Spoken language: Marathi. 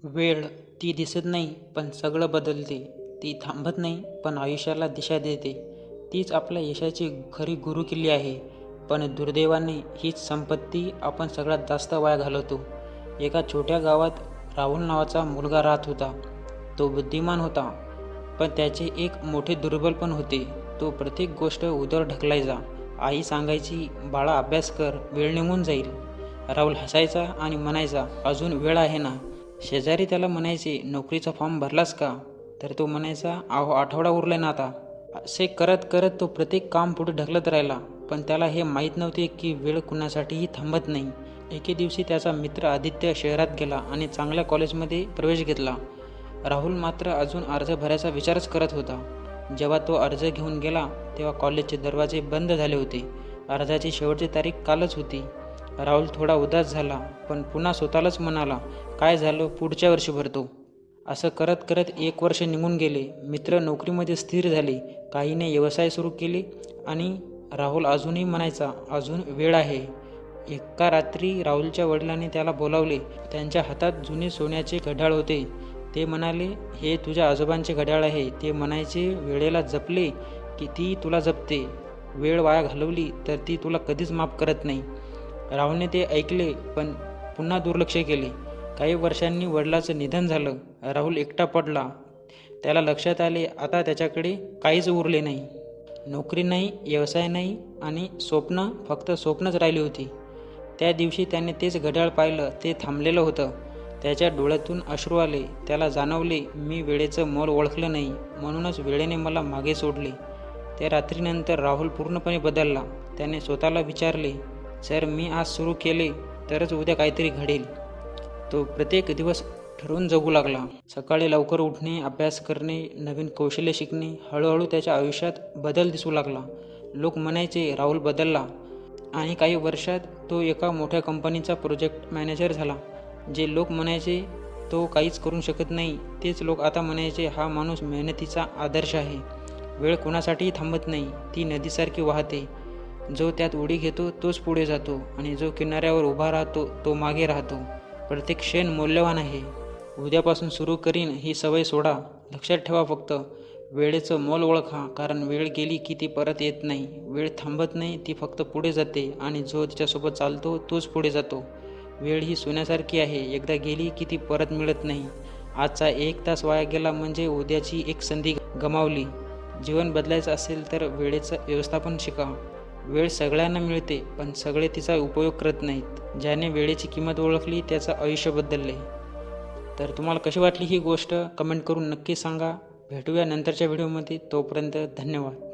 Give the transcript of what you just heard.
वेळ ती दिसत नाही पण सगळं बदलते. ती थांबत नाही पण आयुष्याला दिशा देते. तीच आपल्या यशाची खरी गुरुकिल्ली आहे. पण दुर्दैवाने हीच संपत्ती आपण सगळ्यात जास्त वाया घालवतो. एका छोट्या गावात राहुल नावाचा मुलगा राहत होता. तो बुद्धिमान होता, पण त्याचे एक मोठे दुर्बल पण होते. तो प्रत्येक गोष्ट उद्यावर ढकलायचा. आई सांगायची, बाळा अभ्यास कर, वेळ निघून जाईल. राहुल हसायचा आणि म्हणायचा, अजून वेळ आहे ना. शेजारी त्याला म्हणायचे, नोकरीचा फॉर्म भरलास का? तर तो म्हणायचा, अहो आठवडा उरलाय ना आता. असे करत करत तो प्रत्येक काम पुढे ढकलत राहिला. पण त्याला हे माहीत नव्हते की वेळ कुणासाठीही थांबत नाही. एके दिवशी त्याचा मित्र आदित्य शहरात गेला आणि चांगल्या कॉलेजमध्ये प्रवेश घेतला. राहुल मात्र अजून अर्ज भरायचा विचारच करत होता. जेव्हा तो अर्ज घेऊन गेला तेव्हा कॉलेजचे दरवाजे बंद झाले होते. अर्जाची शेवटची तारीख कालच होती. राहुल थोडा उदास झाला, पण पुन्हा स्वतःलाच म्हणाला, काय झालं, पुढच्या वर्षी भरतो. असं करत करत 1 वर्ष निघून गेले. मित्र नोकरीमध्ये स्थिर झाले, काहीने व्यवसाय सुरू केले आणि राहुल अजूनही म्हणायचा, अजून वेळ आहे. एका रात्री राहुलच्या वडिलांनी त्याला बोलावले. त्यांच्या हातात जुने सोन्याचे घड्याळ होते. ते म्हणाले, हे तुझ्या आजोबांचे घड्याळ आहे. ते म्हणायचे, वेळेला जपले की ती तुला जपते. वेळ वाया घालवली तर ती तुला कधीच माफ करत नाही. राहुलने ते ऐकले पण पुन्हा दुर्लक्ष केले. काही वर्षांनी वडिलाचं निधन झालं. राहुल एकटा पडला. त्याला लक्षात आले, आता त्याच्याकडे काहीच उरले नाही. नोकरी नाही, व्यवसाय नाही आणि स्वप्न, फक्त स्वप्नच राहिली होती. त्या दिवशी त्याने तेच घड्याळ पाहिलं. ते थांबलेलं होतं. त्याच्या डोळ्यातून अश्रू आले. त्याला जाणवले, मी वेळेचं मोल ओळखलं नाही, म्हणूनच वेळेने मला मागे सोडले. त्या रात्रीनंतर राहुल पूर्णपणे बदलला. त्याने स्वतःला विचारले, जर मी आज सुरू केले तरच उद्या काहीतरी घडेल. तो प्रत्येक दिवस ठरवून जगू लागला. सकाळी लवकर उठणे, अभ्यास करणे, नवीन कौशल्य शिकणे. हळूहळू त्याच्या आयुष्यात बदल दिसू लागला. लोक म्हणायचे, राहुल बदलला. आणि काही वर्षात तो एका मोठ्या कंपनीचा प्रोजेक्ट मॅनेजर झाला. जे लोक म्हणायचे तो काहीच करू शकत नाही, तेच लोक आता म्हणायचे, हा माणूस मेहनतीचा आदर्श आहे. वेळ कुणासाठीही थांबत नाही. ती नदीसारखी वाहते. जो त्यात उडी घेतो तोच पुढे जातो आणि जो किनाऱ्यावर उभा राहतो तो मागे राहतो. प्रत्येक क्षण मौल्यवान आहे. उद्यापासून सुरू करीन ही सवय सोडा. लक्षात ठेवा, फक्त वेळेचं मोल ओळखा, कारण वेळ गेली की ती परत येत नाही. वेळ थांबत नाही, ती फक्त पुढे जाते आणि जो तिच्यासोबत चालतो तोच पुढे जातो. वेळ ही सोन्यासारखी आहे, एकदा गेली की ती परत मिळत नाही. आजचा 1 तास वाया गेला म्हणजे उद्याची एक संधी गमावली. जीवन बदलायचं असेल तर वेळेचं व्यवस्थापन शिका. वेळ सगळ्यांना मिळते, पण सगळे तिचा उपयोग करत नाहीत. ज्याने वेळेची किंमत ओळखली त्याचं आयुष्य बदलले. तर तुम्हाला कशी वाटली ही गोष्ट कमेंट करून नक्की सांगा. भेटूया नंतरच्या व्हिडिओमध्ये. तोपर्यंत धन्यवाद.